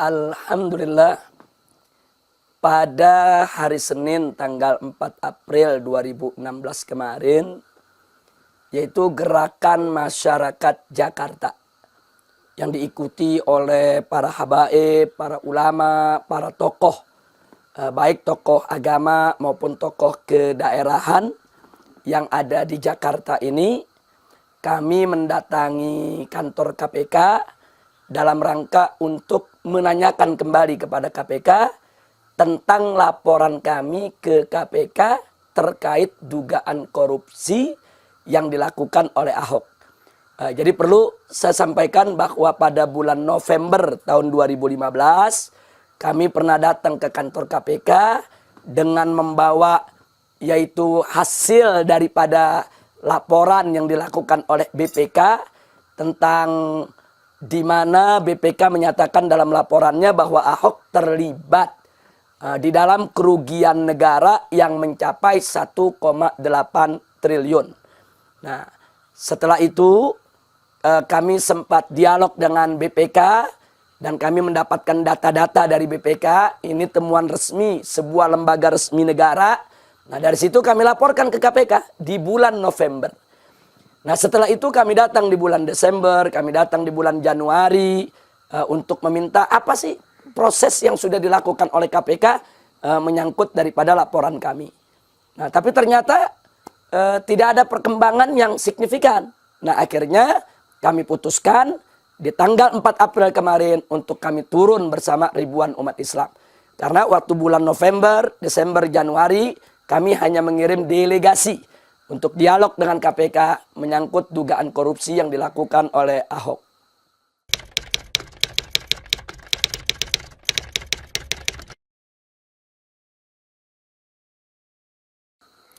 Alhamdulillah, pada hari Senin tanggal 4 April 2016 kemarin, yaitu Gerakan Masyarakat Jakarta yang diikuti oleh para habaib, para ulama, para tokoh, baik tokoh agama maupun tokoh kedaerahan yang ada di Jakarta ini. Kami mendatangi kantor KPK dalam rangka untuk menanyakan kembali kepada KPK tentang laporan kami ke KPK terkait dugaan korupsi yang dilakukan oleh Ahok. Jadi perlu saya sampaikan bahwa pada bulan November tahun 2015 kami pernah datang ke kantor KPK dengan membawa yaitu hasil daripada laporan yang dilakukan oleh BPK tentang di mana BPK menyatakan dalam laporannya bahwa Ahok terlibat di dalam kerugian negara yang mencapai 1,8 triliun. Nah, setelah itu kami sempat dialog dengan BPK dan kami mendapatkan data-data dari BPK. Ini temuan resmi sebuah lembaga resmi negara. Nah, dari situ kami laporkan ke KPK di bulan November. Nah, setelah itu kami datang di bulan Desember, kami datang di bulan Januari untuk meminta apa sih proses yang sudah dilakukan oleh KPK menyangkut daripada laporan kami. Nah, tapi ternyata tidak ada perkembangan yang signifikan. Nah, akhirnya kami putuskan di tanggal 4 April kemarin untuk kami turun bersama ribuan umat Islam. Karena waktu bulan November, Desember, Januari kami hanya mengirim delegasi untuk dialog dengan KPK menyangkut dugaan korupsi yang dilakukan oleh Ahok.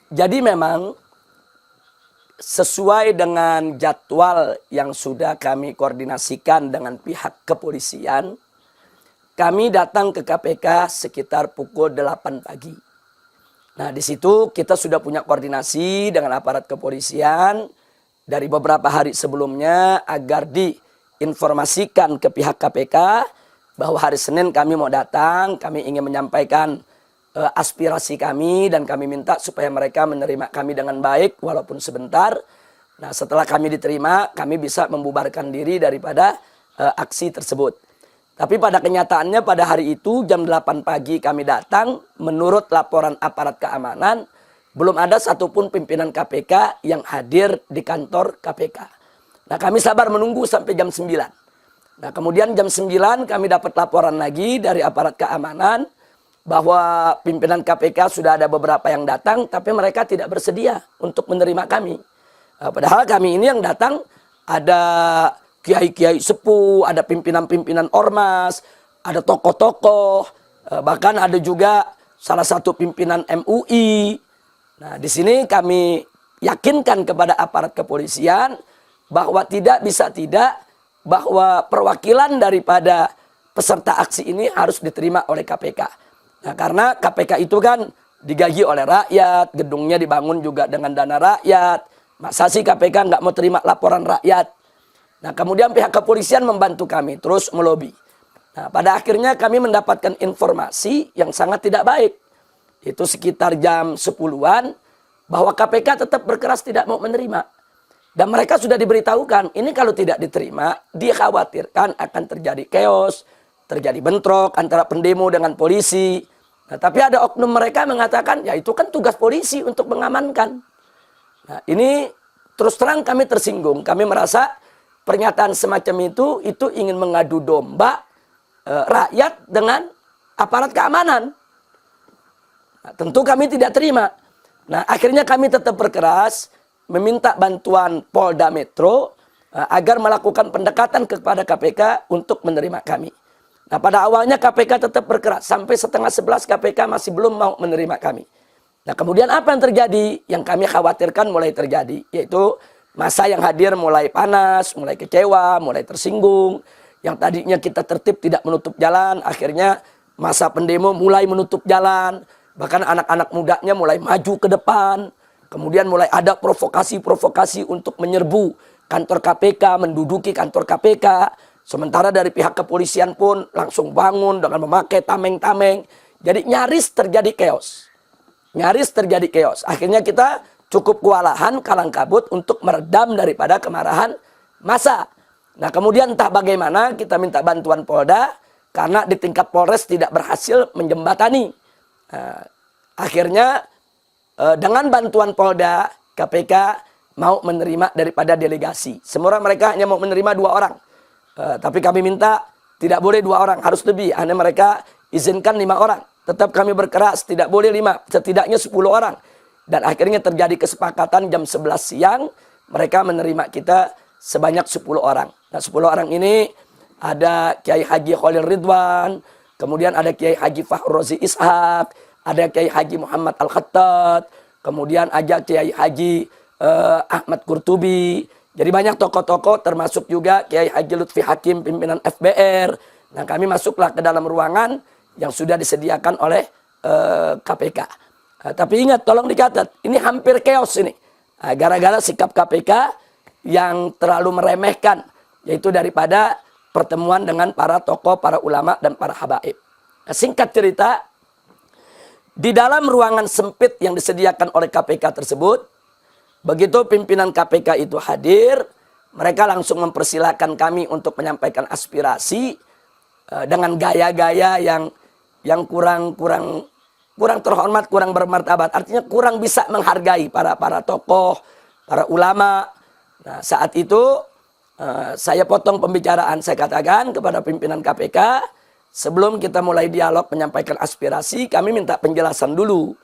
Jadi memang sesuai dengan jadwal yang sudah kami koordinasikan dengan pihak kepolisian, kami datang ke KPK sekitar pukul 8 pagi. Nah, di situ kita sudah punya koordinasi dengan aparat kepolisian dari beberapa hari sebelumnya agar diinformasikan ke pihak KPK bahwa hari Senin kami mau datang, kami ingin menyampaikan aspirasi kami dan kami minta supaya mereka menerima kami dengan baik walaupun sebentar. Nah, setelah kami diterima, kami bisa membubarkan diri daripada aksi tersebut. Tapi pada kenyataannya pada hari itu jam 8 pagi kami datang, menurut laporan aparat keamanan, belum ada satupun pimpinan KPK yang hadir di kantor KPK. Nah, kami sabar menunggu sampai jam 9. Nah, kemudian jam 9 kami dapat laporan lagi dari aparat keamanan bahwa pimpinan KPK sudah ada beberapa yang datang, tapi mereka tidak bersedia untuk menerima kami. Padahal kami ini yang datang ada kiai-kiai sepuh, ada pimpinan-pimpinan ormas, ada tokoh-tokoh, bahkan ada juga salah satu pimpinan MUI. Nah, di sini kami yakinkan kepada aparat kepolisian bahwa tidak bisa tidak, bahwa perwakilan daripada peserta aksi ini harus diterima oleh KPK. Nah, karena KPK itu kan digaji oleh rakyat, gedungnya dibangun juga dengan dana rakyat. Masa sih KPK nggak mau terima laporan rakyat? Nah, kemudian pihak kepolisian membantu kami terus melobi. Nah, pada akhirnya kami mendapatkan informasi yang sangat tidak baik. Itu sekitar jam 10-an bahwa KPK tetap berkeras tidak mau menerima. Dan mereka sudah diberitahukan, ini kalau tidak diterima, dikhawatirkan akan terjadi chaos, terjadi bentrok antara pendemo dengan polisi. Nah, tapi ada oknum mereka mengatakan, ya itu kan tugas polisi untuk mengamankan. Nah, ini terus terang kami tersinggung. Kami merasa pernyataan semacam itu ingin mengadu domba rakyat dengan aparat keamanan. Nah, tentu kami tidak terima. Nah, akhirnya kami tetap berkeras meminta bantuan Polda Metro agar melakukan pendekatan kepada KPK untuk menerima kami. Nah, pada awalnya KPK tetap berkeras. Sampai setengah 11 KPK masih belum mau menerima kami. Nah, kemudian apa yang terjadi? Yang kami khawatirkan mulai terjadi, yaitu masa yang hadir mulai panas, mulai kecewa, mulai tersinggung. Yang tadinya kita tertib tidak menutup jalan, akhirnya masa pendemo mulai menutup jalan. Bahkan anak-anak mudanya mulai maju ke depan. Kemudian mulai ada provokasi-provokasi untuk menyerbu kantor KPK, menduduki kantor KPK. Sementara dari pihak kepolisian pun langsung bangun dengan memakai tameng-tameng. Jadi nyaris terjadi chaos. Nyaris terjadi chaos. Akhirnya kita cukup kewalahan, kalang kabut untuk meredam daripada kemarahan massa. Nah kemudian entah bagaimana kita minta bantuan Polda. Karena di tingkat Polres tidak berhasil menjembatani. Akhirnya dengan bantuan Polda, KPK mau menerima daripada delegasi. Semula mereka hanya mau menerima 2 orang. Tapi kami minta tidak boleh 2 orang, harus lebih. Hanya mereka izinkan 5 orang. Tetap kami berkeras, tidak boleh 5, setidaknya 10 orang. Dan akhirnya terjadi kesepakatan jam 11 siang, mereka menerima kita sebanyak 10 orang. Nah 10 orang ini ada Kiai Haji Khalil Ridwan, kemudian ada Kiai Haji Fahrozi Ishak, ada Kiai Haji Muhammad Al-Khattab, kemudian ada Kiai Haji Ahmad Qurtubi. Jadi banyak tokoh-tokoh termasuk juga Kiai Haji Lutfi Hakim pimpinan FBR. Nah kami masuklah ke dalam ruangan yang sudah disediakan oleh KPK. Tapi ingat tolong dicatat ini hampir chaos ini. Gara-gara sikap KPK yang terlalu meremehkan. Yaitu daripada pertemuan dengan para tokoh, para ulama dan para habaib. Nah, singkat cerita di dalam ruangan sempit yang disediakan oleh KPK tersebut. Begitu pimpinan KPK itu hadir, mereka langsung mempersilahkan kami untuk menyampaikan aspirasi dengan gaya-gaya yang kurang terhormat, kurang bermartabat. Artinya kurang bisa menghargai para tokoh, para ulama. Nah, saat itu saya potong pembicaraan, saya katakan kepada pimpinan KPK, sebelum kita mulai dialog menyampaikan aspirasi, kami minta penjelasan dulu.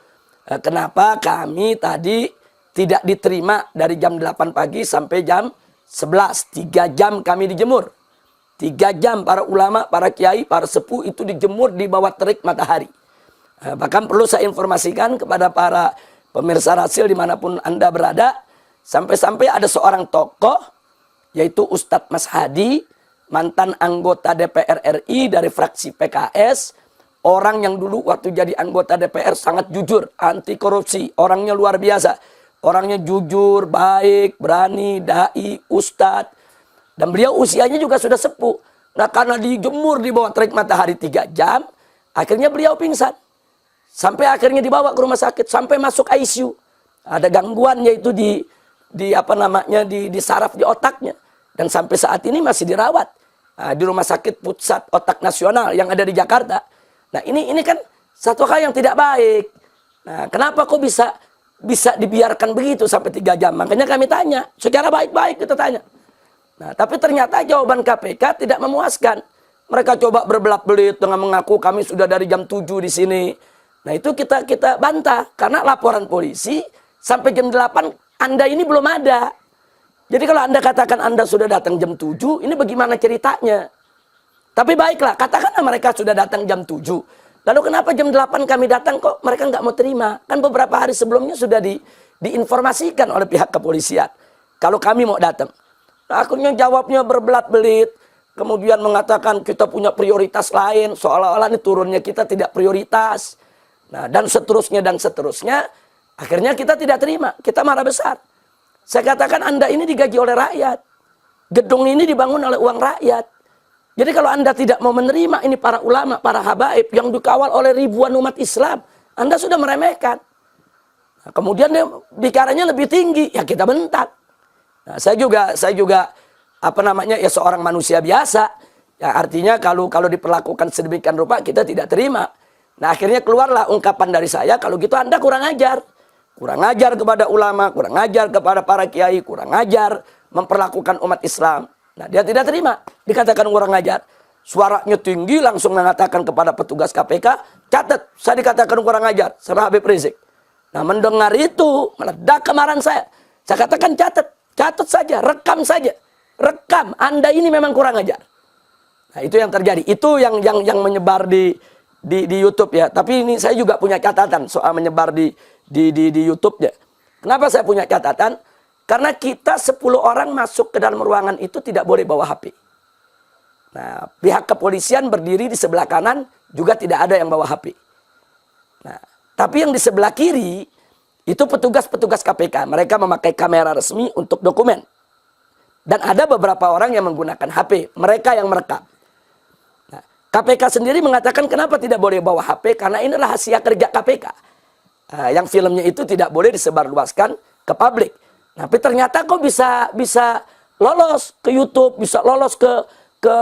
Kenapa kami tadi tidak diterima dari jam 8 pagi sampai jam 11. 3 jam kami dijemur. 3 jam para ulama, para kiai, para sepuh itu dijemur di bawah terik matahari. Bahkan perlu saya informasikan kepada para pemirsa Rasil dimanapun Anda berada. Sampai-sampai ada seorang tokoh, yaitu Ustadz Mas Hadi, mantan anggota DPR RI dari fraksi PKS. Orang yang dulu waktu jadi anggota DPR sangat jujur, anti korupsi. Orangnya luar biasa. Orangnya jujur, baik, berani, dai, ustadz. Dan beliau usianya juga sudah sepuh. Nah karena dijemur di bawah terik matahari 3 jam, akhirnya beliau pingsan. Sampai akhirnya dibawa ke rumah sakit, sampai masuk ICU. Ada gangguan yaitu di saraf di otaknya. Dan sampai saat ini masih dirawat di Rumah Sakit Pusat Otak Nasional yang ada di Jakarta. Nah ini kan satu hal yang tidak baik. Nah kenapa kok bisa dibiarkan begitu sampai 3 jam. Makanya kami tanya, secara baik-baik kita tanya. Nah, tapi ternyata jawaban KPK tidak memuaskan. Mereka coba berbelat-belit dengan mengaku kami sudah dari jam 7 di sini. Nah, itu kita bantah karena laporan polisi sampai jam 8 Anda ini belum ada. Jadi kalau Anda katakan Anda sudah datang jam 7, ini bagaimana ceritanya? Tapi baiklah, katakanlah mereka sudah datang jam 7. Lalu kenapa jam 8 kami datang kok mereka nggak mau terima? Kan beberapa hari sebelumnya sudah diinformasikan oleh pihak kepolisian. Kalau kami mau datang. Nah, akhirnya jawabnya berbelat-belit. Kemudian mengatakan kita punya prioritas lain. Seolah-olah ini turunnya kita tidak prioritas. Nah, dan seterusnya dan seterusnya. Akhirnya kita tidak terima. Kita marah besar. Saya katakan Anda ini digaji oleh rakyat. Gedung ini dibangun oleh uang rakyat. Jadi kalau Anda tidak mau menerima ini para ulama, para habaib yang dikawal oleh ribuan umat Islam, Anda sudah meremehkan. Nah, kemudian dia bicaranya lebih tinggi, ya kita bentak. Nah, saya juga ya seorang manusia biasa. Ya artinya kalau diperlakukan sedemikian rupa kita tidak terima. Nah, akhirnya keluarlah ungkapan dari saya, kalau gitu Anda kurang ajar. Kurang ajar kepada ulama, kurang ajar kepada para kiai, kurang ajar memperlakukan umat Islam. Nah, dia tidak terima. Dikatakan kurang ajar. Suaranya tinggi langsung mengatakan kepada petugas KPK, catat, saya dikatakan kurang ajar sama Habib Rizik. Nah, mendengar itu, meledak kemarahan saya. Saya katakan catat saja, rekam saja. Rekam, Anda ini memang kurang ajar. Nah, itu yang terjadi. Itu yang menyebar di YouTube ya. Tapi ini saya juga punya catatan soal menyebar di YouTube ya. Kenapa saya punya catatan? Karena kita 10 orang masuk ke dalam ruangan itu tidak boleh bawa HP. Nah, pihak kepolisian berdiri di sebelah kanan juga tidak ada yang bawa HP. Nah, tapi yang di sebelah kiri itu petugas-petugas KPK. Mereka memakai kamera resmi untuk dokumen. Dan ada beberapa orang yang menggunakan HP, mereka yang merekam. Nah, KPK sendiri mengatakan kenapa tidak boleh bawa HP, karena ini rahasia kerja KPK. Yang filmnya itu tidak boleh disebarluaskan ke publik. Tapi ternyata kok bisa lolos ke YouTube, bisa lolos ke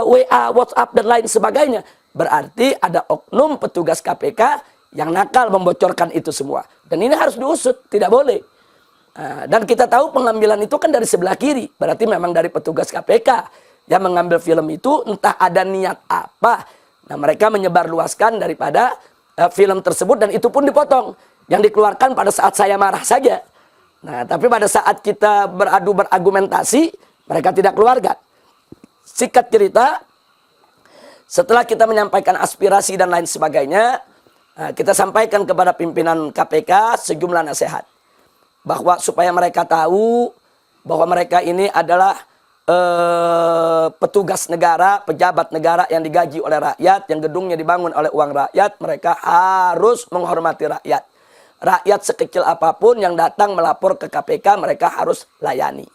WA, WhatsApp, dan lain sebagainya. Berarti ada oknum petugas KPK yang nakal membocorkan itu semua. Dan ini harus diusut, tidak boleh. Dan kita tahu pengambilan itu kan dari sebelah kiri. Berarti memang dari petugas KPK yang mengambil film itu, entah ada niat apa. Nah, mereka menyebarluaskan daripada film tersebut, dan itu pun dipotong. Yang dikeluarkan pada saat saya marah saja. Nah, tapi pada saat kita berargumentasi, mereka tidak keluarkan. Singkat cerita, setelah kita menyampaikan aspirasi dan lain sebagainya, kita sampaikan kepada pimpinan KPK sejumlah nasihat. Bahwa supaya mereka tahu bahwa mereka ini adalah petugas negara, pejabat negara yang digaji oleh rakyat, yang gedungnya dibangun oleh uang rakyat, mereka harus menghormati rakyat. Rakyat sekecil apapun yang datang melapor ke KPK, mereka harus layani.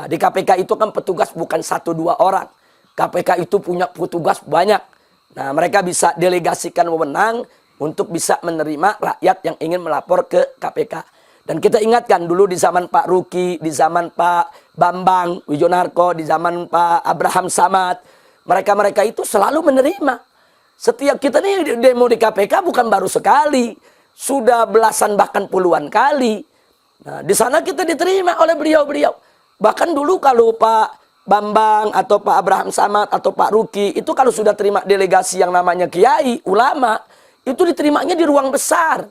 Di KPK itu kan petugas bukan 1-2 orang. KPK itu punya petugas banyak. Nah, mereka bisa delegasikan wewenang untuk bisa menerima rakyat yang ingin melapor ke KPK. Dan kita ingatkan dulu di zaman Pak Ruki, di zaman Pak Bambang Wijonarko, di zaman Pak Abraham Samad, mereka-mereka itu selalu menerima. Setiap kita nih demo di KPK bukan baru sekali, sudah belasan bahkan puluhan kali. Nah, di sana kita diterima oleh beliau-beliau. Bahkan dulu kalau Pak Bambang atau Pak Abraham Samad atau Pak Ruki itu kalau sudah terima delegasi yang namanya kiai, ulama, itu diterimanya di ruang besar.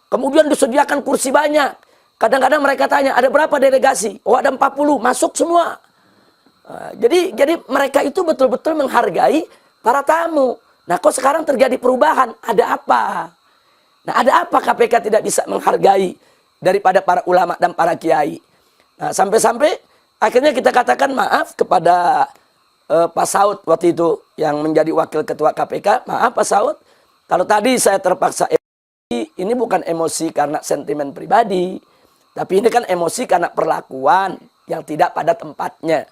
Kemudian disediakan kursi banyak. Kadang-kadang mereka tanya, ada berapa delegasi? Oh, ada 40, masuk semua. Jadi mereka itu betul-betul menghargai para tamu. Nah, kok sekarang terjadi perubahan? Ada apa? Nah, ada apa KPK tidak bisa menghargai daripada para ulama dan para kiai? Nah, sampai-sampai akhirnya kita katakan maaf kepada Pak Saud waktu itu yang menjadi wakil ketua KPK. Maaf Pak Saud, kalau tadi saya terpaksa ini bukan emosi karena sentimen pribadi, tapi ini kan emosi karena perlakuan yang tidak pada tempatnya.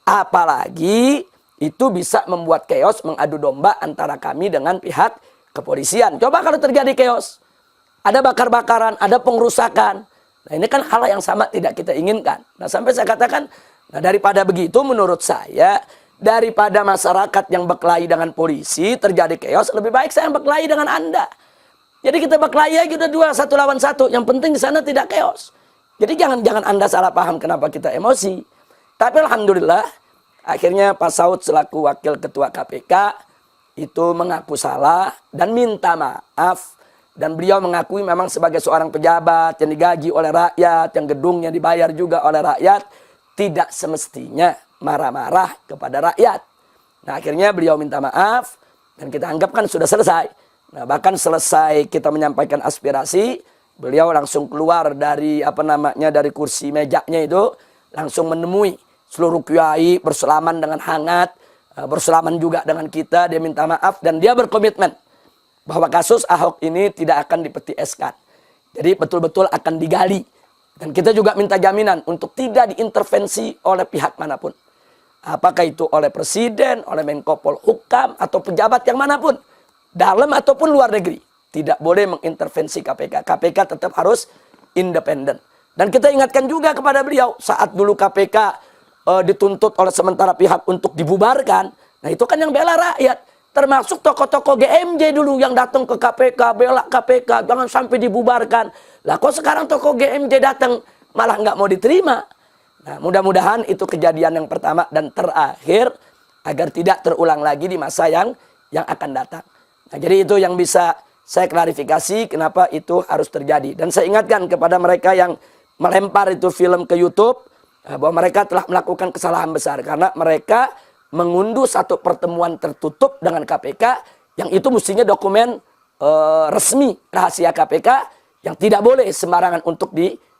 Apalagi itu bisa membuat chaos, mengadu domba antara kami dengan pihak kepolisian. Coba kalau terjadi chaos, ada bakar-bakaran, ada pengrusakan. Nah, ini kan hal yang sama tidak kita inginkan. Nah, sampai saya katakan, nah daripada begitu menurut saya, daripada masyarakat yang berkelahi dengan polisi terjadi chaos, lebih baik saya yang berkelahi dengan Anda. Jadi kita berkelahi aja udah 1 lawan 1. Yang penting di sana tidak chaos. Jadi jangan Anda salah paham kenapa kita emosi. Tapi alhamdulillah akhirnya Pak Saud selaku wakil ketua KPK itu mengaku salah dan minta maaf. Dan beliau mengakui memang sebagai seorang pejabat yang digaji oleh rakyat, yang gedungnya dibayar juga oleh rakyat, tidak semestinya marah-marah kepada rakyat. Nah, akhirnya beliau minta maaf dan kita anggap kan sudah selesai. Nah, bahkan selesai kita menyampaikan aspirasi, beliau langsung keluar dari dari kursi mejanya itu, langsung menemui seluruh kiai, berselaman dengan hangat, berselaman juga dengan kita. Dia minta maaf dan dia berkomitmen bahwa kasus Ahok ini tidak akan dipeti eskan. Jadi betul-betul akan digali. Dan kita juga minta jaminan untuk tidak diintervensi oleh pihak manapun. Apakah itu oleh presiden, oleh Menko Polhukam, atau pejabat yang manapun. Dalam ataupun luar negeri. Tidak boleh mengintervensi KPK. KPK tetap harus independen. Dan kita ingatkan juga kepada beliau. Saat dulu KPK dituntut oleh sementara pihak untuk dibubarkan. Nah, itu kan yang bela rakyat. Termasuk tokoh-tokoh GMJ dulu yang datang ke KPK. Bela KPK. Jangan sampai dibubarkan. Lah kok sekarang tokoh GMJ datang malah nggak mau diterima. Nah, mudah-mudahan itu kejadian yang pertama dan terakhir. Agar tidak terulang lagi di masa yang akan datang. Nah, jadi itu yang bisa saya klarifikasi kenapa itu harus terjadi. Dan saya ingatkan kepada mereka yang melempar itu film ke YouTube, bahwa mereka telah melakukan kesalahan besar. Karena mereka mengunduh satu pertemuan tertutup dengan KPK, yang itu mestinya dokumen resmi rahasia KPK, yang tidak boleh sembarangan untuk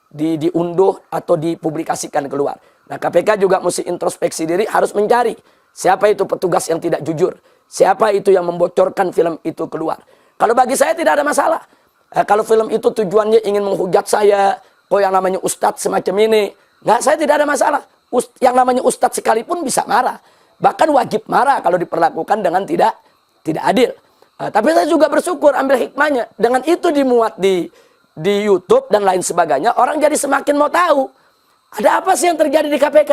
diunduh atau dipublikasikan keluar. Nah, KPK juga mesti introspeksi diri, harus mencari siapa itu petugas yang tidak jujur. Siapa itu yang membocorkan film itu keluar. Kalau bagi saya tidak ada masalah. Kalau film itu tujuannya ingin menghujat saya, kok yang namanya ustadz semacam ini. Nggak, saya tidak ada masalah. yang namanya ustadz sekalipun bisa marah. Bahkan wajib marah kalau diperlakukan dengan tidak adil. Tapi saya juga bersyukur ambil hikmahnya. Dengan itu dimuat di YouTube dan lain sebagainya, orang jadi semakin mau tahu ada apa sih yang terjadi di KPK.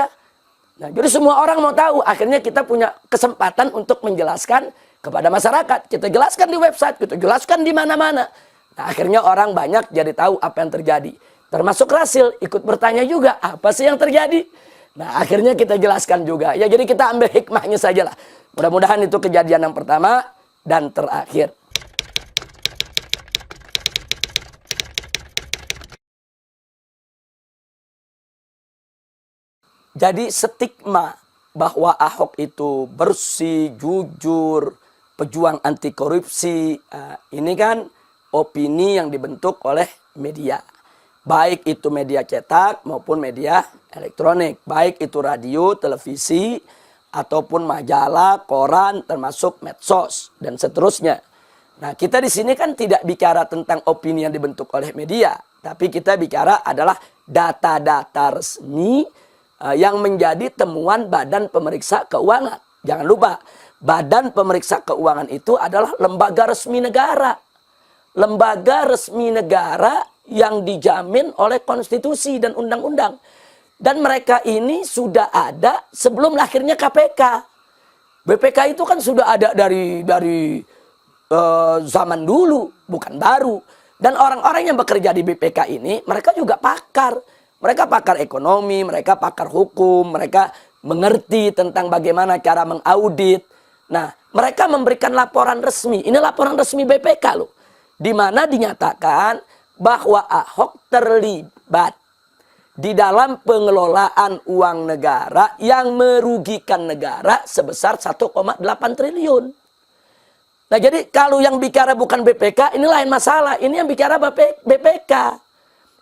Nah, jadi semua orang mau tahu. Akhirnya kita punya kesempatan untuk menjelaskan kepada masyarakat. Kita jelaskan di website, kita jelaskan di mana-mana. Nah, akhirnya orang banyak jadi tahu apa yang terjadi. Termasuk Rasil ikut bertanya juga, apa sih yang terjadi? Nah, akhirnya kita jelaskan juga. Ya, jadi kita ambil hikmahnya sajalah. Mudah-mudahan itu kejadian yang pertama dan terakhir. Jadi stigma bahwa Ahok itu bersih, jujur, pejuang anti korupsi, ini kan opini yang dibentuk oleh media. Baik itu media cetak maupun media elektronik. Baik itu radio, televisi, ataupun majalah, koran, termasuk medsos, dan seterusnya. Nah, kita di sini kan tidak bicara tentang opini yang dibentuk oleh media. Tapi kita bicara adalah data-data resmi yang menjadi temuan Badan Pemeriksa Keuangan. Jangan lupa, Badan Pemeriksa Keuangan itu adalah lembaga resmi negara. Lembaga resmi negara yang dijamin oleh konstitusi dan undang-undang. Dan mereka ini sudah ada sebelum lahirnya KPK. BPK itu kan sudah ada dari zaman dulu, bukan baru. Dan orang-orang yang bekerja di BPK ini, mereka juga pakar. Mereka pakar ekonomi, mereka pakar hukum, mereka mengerti tentang bagaimana cara mengaudit. Nah, mereka memberikan laporan resmi. Ini laporan resmi BPK loh. Di mana dinyatakan bahwa Ahok terlibat di dalam pengelolaan uang negara yang merugikan negara sebesar 1,8 triliun. Nah, jadi kalau yang bicara bukan BPK, ini lain masalah. Ini yang bicara BPK.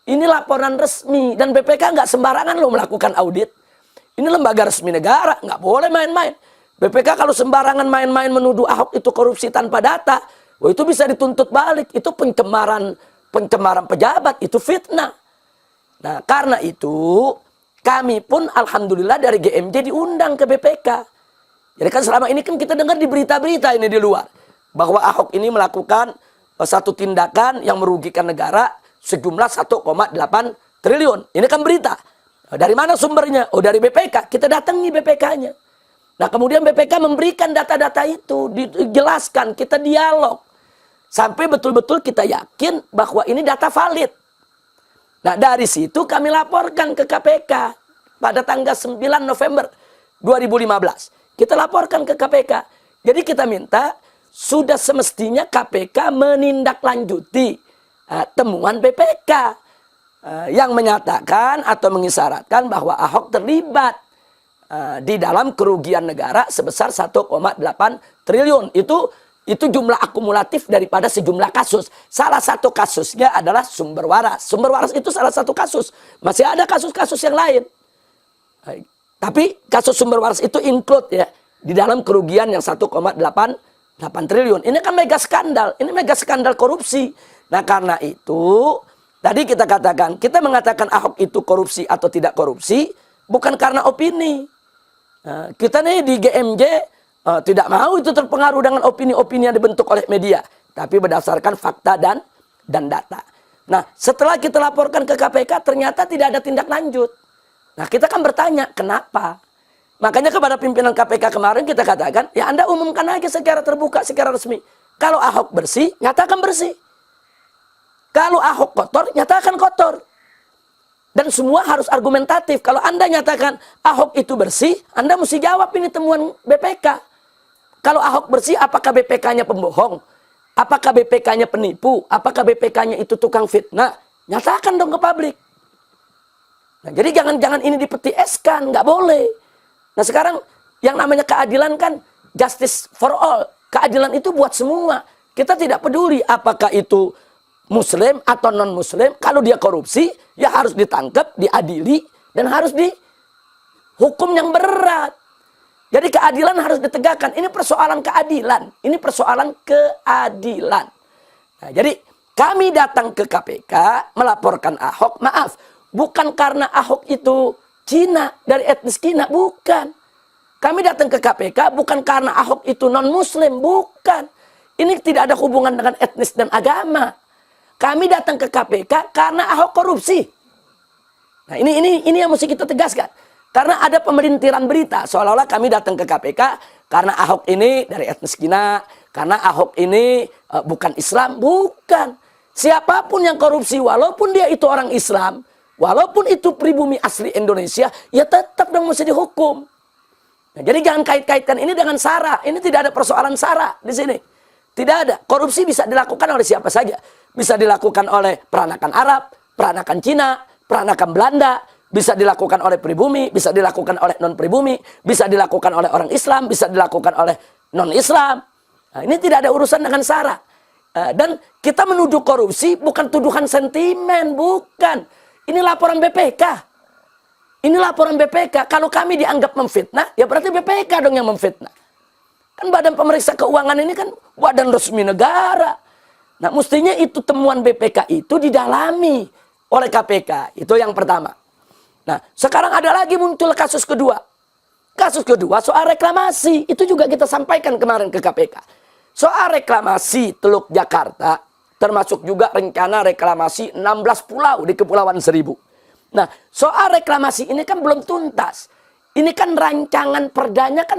Ini laporan resmi. Dan BPK nggak sembarangan loh melakukan audit. Ini lembaga resmi negara. Nggak boleh main-main. BPK kalau sembarangan main-main menuduh Ahok itu korupsi tanpa data, wah itu bisa dituntut balik. Itu pencemaran pejabat. Itu fitnah. Nah, karena itu kami pun alhamdulillah dari GMJ diundang ke BPK. Jadi kan selama ini kan kita dengar di berita-berita ini di luar. Bahwa Ahok ini melakukan satu tindakan yang merugikan negara sejumlah 1,8 triliun. Ini kan berita. Dari mana sumbernya? Oh, dari BPK. Kita datangi BPK-nya. Nah, kemudian BPK memberikan data-data itu, dijelaskan, kita dialog. Sampai betul-betul kita yakin bahwa ini data valid. Nah, dari situ kami laporkan ke KPK pada tanggal 9 November 2015. Kita laporkan ke KPK. Jadi kita minta sudah semestinya KPK menindaklanjuti temuan BPK yang menyatakan atau mengisyaratkan bahwa Ahok terlibat di dalam kerugian negara sebesar 1,8 triliun. Itu jumlah akumulatif daripada sejumlah kasus. Salah satu kasusnya adalah sumber waras. Sumber waras itu salah satu kasus. Masih ada kasus-kasus yang lain. Tapi kasus sumber waras itu include ya di dalam kerugian yang 1,8 triliun. Ini kan mega skandal. Ini mega skandal korupsi. Nah, karena itu tadi kita mengatakan Ahok itu korupsi atau tidak korupsi bukan karena opini. Kita nih di GMJ tidak mau itu terpengaruh dengan opini-opini yang dibentuk oleh media, tapi berdasarkan fakta dan data. Nah, setelah kita laporkan ke KPK ternyata tidak ada tindak lanjut. Nah, kita kan bertanya kenapa? Makanya kepada pimpinan KPK kemarin kita katakan, ya Anda umumkan aja secara terbuka, secara resmi. Kalau Ahok bersih, nyatakan bersih. Kalau Ahok kotor, nyatakan kotor. Dan semua harus argumentatif. Kalau Anda nyatakan Ahok itu bersih, Anda mesti jawab ini temuan BPK. Kalau Ahok bersih, apakah BPK-nya pembohong? Apakah BPK-nya penipu? Apakah BPK-nya itu tukang fitnah? Nyatakan dong ke publik. Nah, jadi jangan ini dipeti eskan, nggak boleh. Nah, sekarang yang namanya keadilan kan justice for all. Keadilan itu buat semua. Kita tidak peduli apakah itu Muslim atau non-Muslim. Kalau dia korupsi, ya harus ditangkap, diadili, dan harus dihukum yang berat. Jadi keadilan harus ditegakkan. Ini persoalan keadilan. Ini persoalan keadilan. Nah, jadi kami datang ke KPK melaporkan Ahok. Maaf, bukan karena Ahok itu Cina, dari etnis Cina, bukan. Kami datang ke KPK bukan karena Ahok itu non-muslim, bukan. Ini tidak ada hubungan dengan etnis dan agama. Kami datang ke KPK karena Ahok korupsi. Nah, ini yang mesti kita tegaskan. Karena ada pemerintiran berita seolah-olah kami datang ke KPK karena Ahok ini dari etnis Cina, karena Ahok ini bukan Islam, bukan. Siapapun yang korupsi walaupun dia itu orang Islam, walaupun itu pribumi asli Indonesia, ya tetap dong mesti dihukum. Nah, jadi jangan kait-kaitkan ini dengan SARA. Ini tidak ada persoalan SARA di sini. Tidak ada. Korupsi bisa dilakukan oleh siapa saja. Bisa dilakukan oleh peranakan Arab, peranakan Cina, peranakan Belanda, bisa dilakukan oleh pribumi, bisa dilakukan oleh non-pribumi, bisa dilakukan oleh orang Islam, bisa dilakukan oleh non-Islam. Nah, ini tidak ada urusan dengan SARA. Dan kita menuduh korupsi bukan tuduhan sentimen, bukan. Ini laporan BPK. Ini laporan BPK. Kalau kami dianggap memfitnah, ya berarti BPK dong yang memfitnah. Kan Badan Pemeriksa Keuangan ini kan badan resmi negara. Nah, mestinya itu temuan BPK itu didalami oleh KPK. Itu yang pertama. Nah, sekarang ada lagi muncul kasus kedua. Kasus kedua soal reklamasi. Itu juga kita sampaikan kemarin ke KPK. Soal reklamasi Teluk Jakarta, termasuk juga rencana reklamasi 16 pulau di Kepulauan Seribu. Nah, soal reklamasi ini kan belum tuntas. Ini kan rancangan perdanya kan